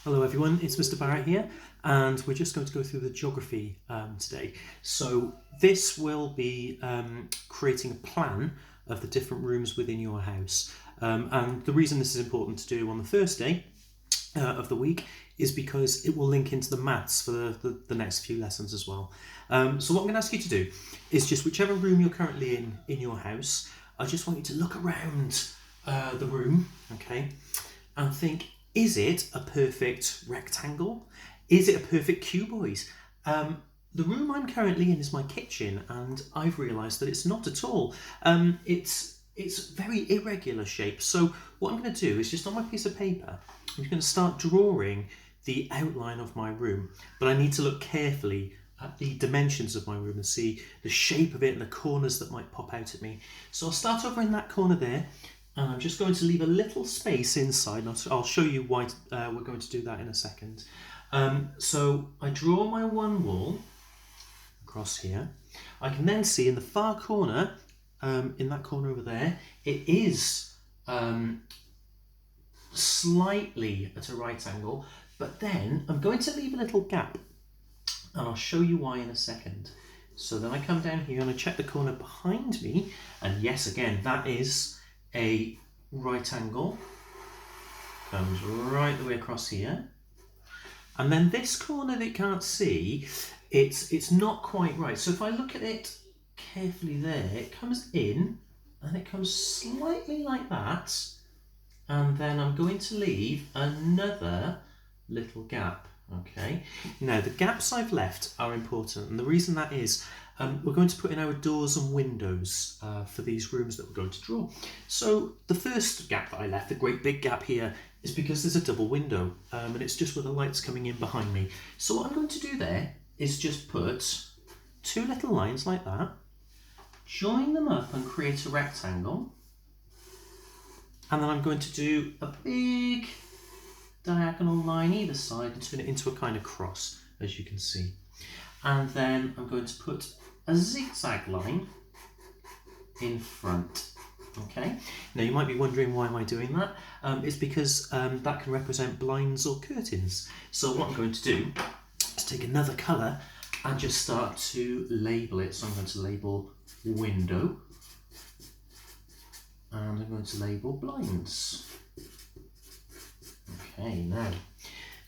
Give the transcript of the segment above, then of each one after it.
Hello everyone, it's Mr. Barrett here, and we're just going to go through the geography today. So this will be creating a plan of the different rooms within your house. And the reason this is important to do on the first day of the week is because it will link into the maths for the next few lessons as well. So what I'm going to ask you to do is just whichever room you're currently in your house, I just want you to look around the room, okay, and think, is it a perfect rectangle? Is it a perfect cuboid? The room I'm currently in is my kitchen, and I've realised that it's not at all. It's very irregular shape. So what I'm going to do is just on my piece of paper, I'm going to start drawing the outline of my room. But I need to look carefully at the dimensions of my room and see the shape of it and the corners that might pop out at me. So I'll start over in that corner there. And I'm just going to leave a little space inside. I'll show you why we're going to do that in a second. So I draw my one wall across here. I can then see in the far corner, in that corner over there, it is slightly at a right angle, but then I'm going to leave a little gap, and I'll show you why in a second. So then I come down here and I check the corner behind me, and yes, again, that is a right angle, comes right the way across here, and then this corner that you can't see, it's not quite right. So if I look at it carefully there, it comes in and it comes slightly like that, and then I'm going to leave another little gap. Okay, now the gaps I've left are important, and the reason that is we're going to put in our doors and windows for these rooms that we're going to draw. So the first gap that I left, the great big gap here, is because there's a double window, and it's just where the light's coming in behind me. So what I'm going to do there is just put two little lines like that, join them up and create a rectangle, and then I'm going to do a big diagonal line either side and turn it into a kind of cross, as you can see. And then I'm going to put a zigzag line in front. Okay, now you might be wondering, why am I doing that? It's because that can represent blinds or curtains. So what I'm going to do is take another colour and just start to label it. So I'm going to label window, and I'm going to label blinds. Okay, now,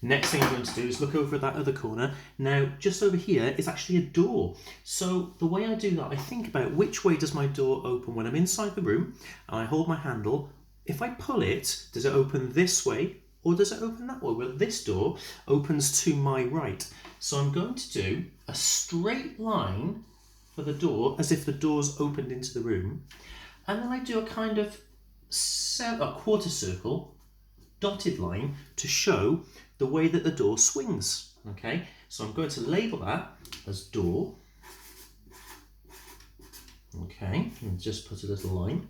next thing I'm going to do is look over at that other corner. Now, just over here is actually a door. So the way I do that, I think about which way does my door open when I'm inside the room, and I hold my handle. If I pull it, does it open this way or does it open that way? Well, this door opens to my right. So I'm going to do a straight line for the door as if the door's opened into the room. And then I do a kind of a quarter circle, dotted line, to show the way that the door swings. Okay, so I'm going to label that as door. Okay, and just put a little line,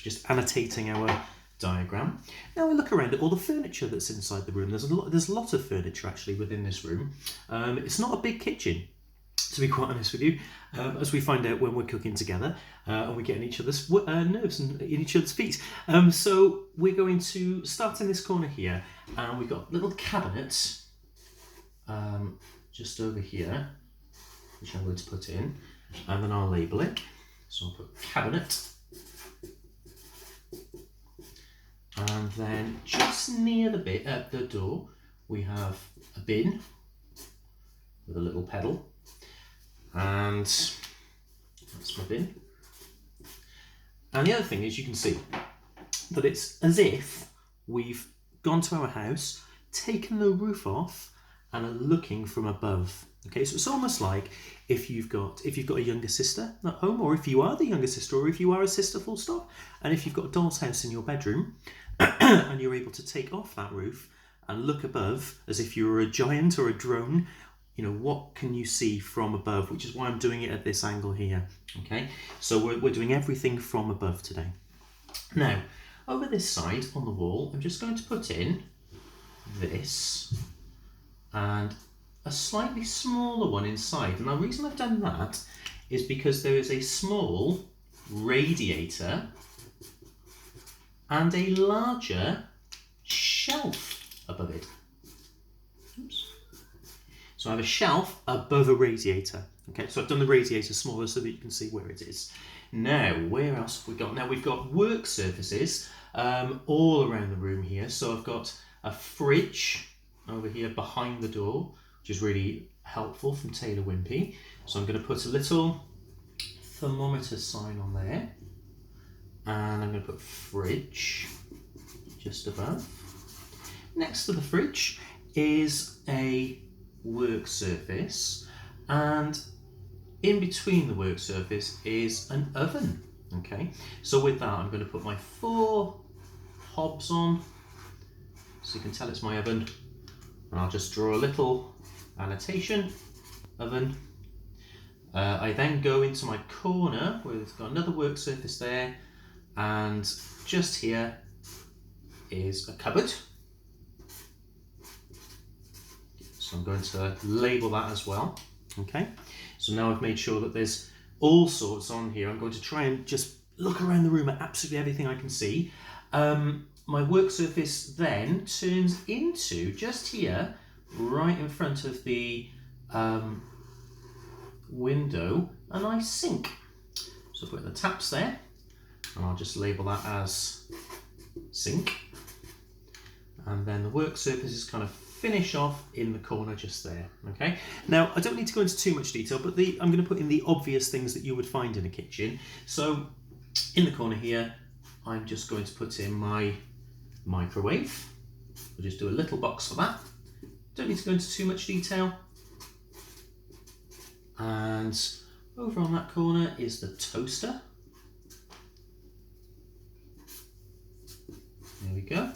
just annotating our diagram. Now we look around at all the furniture that's inside the room. There's a lot of furniture actually within this room. It's not a big kitchen, to be quite honest with you, as we find out when we're cooking together and we get in each other's nerves and in each other's feet. So we're going to start in this corner here, and we've got little cabinets just over here, which I'm going to put in, and then I'll label it. So I'll put cabinet, and then just near the door we have a bin with a little pedal. And that's my bin. And the other thing is, you can see that it's as if we've gone to our house, taken the roof off, and are looking from above. Okay, so it's almost like if you've got a younger sister at home, or if you are the younger sister, or if you are a sister full stop, and if you've got a doll's house in your bedroom, and you're able to take off that roof and look above as if you were a giant or a drone. You know, what can you see from above, which is why I'm doing it at this angle here. Okay, so we're doing everything from above today. Now, over this side on the wall, I'm just going to put in this and a slightly smaller one inside. And the reason I've done that is because there is a small radiator and a larger shelf above it. So I have a shelf above a radiator. Okay, so I've done the radiator smaller so that you can see where it is. Now, where else have we got? Now we've got work surfaces all around the room here. So I've got a fridge over here behind the door, which is really helpful, from Taylor Wimpey. So I'm going to put a little thermometer sign on there, and I'm going to put fridge just above. Next to the fridge is a work surface, and in between the work surface is an oven. Okay, so with that I'm going to put my 4 hobs on, so you can tell it's my oven, and I'll just draw a little annotation, oven. I then go into my corner where it's got another work surface there, and just here is a cupboard. So I'm going to label that as well. Okay, so now I've made sure that there's all sorts on here. I'm going to try and just look around the room at absolutely everything I can see. My work surface then turns into, just here, right in front of the window, a nice sink. So put the taps there, and I'll just label that as sink. And then the work surface is kind of finish off in the corner just there. Okay, now I don't need to go into too much detail, but I'm going to put in the obvious things that you would find in a kitchen. So in the corner here, I'm just going to put in my microwave. We'll just do a little box for that. Don't need to go into too much detail. And over on that corner is the toaster. There we go.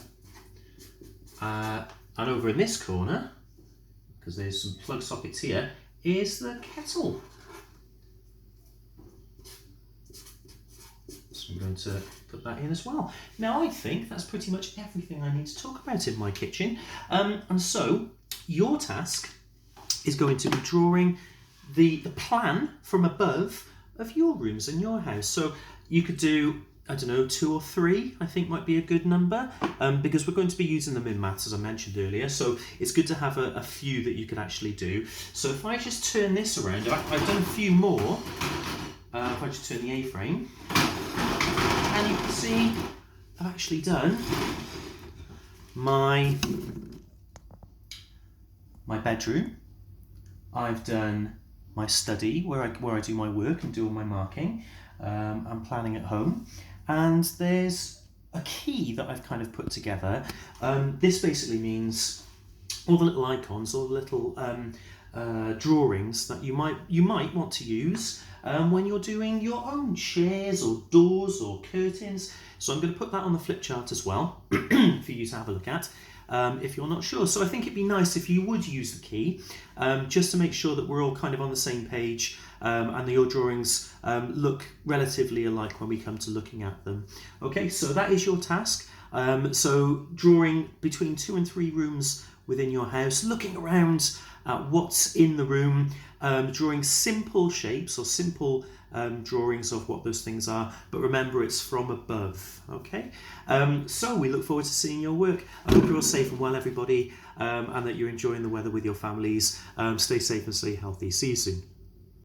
And over in this corner, because there's some plug sockets here, is the kettle. So I'm going to put that in as well. Now I think that's pretty much everything I need to talk about in my kitchen. And so your task is going to be drawing the plan from above of your rooms in your house. So you could do, I don't know, 2 or 3, I think might be a good number, because we're going to be using them in maths, as I mentioned earlier, so it's good to have a few that you could actually do. So if I just turn this around, I've done a few more. If I just turn the A-frame, and you can see I've actually done my bedroom, I've done my study where I do my work and do all my marking. I'm planning at home, and there's a key that I've kind of put together. This basically means all the little icons, all the little drawings that you might want to use when you're doing your own chairs or doors or curtains. So I'm going to put that on the flip chart as well for you to have a look at. If you're not sure. So I think it'd be nice if you would use the key, just to make sure that we're all kind of on the same page, and that your drawings look relatively alike when we come to looking at them. Okay, so that is your task. So drawing between 2 and 3 rooms within your house, looking around at what's in the room, drawing simple shapes or simple drawings of what those things are, but remember it's from above. Okay, so we look forward to seeing your work. I hope you're all safe and well, everybody, and that you're enjoying the weather with your families. Stay safe and stay healthy. See you soon.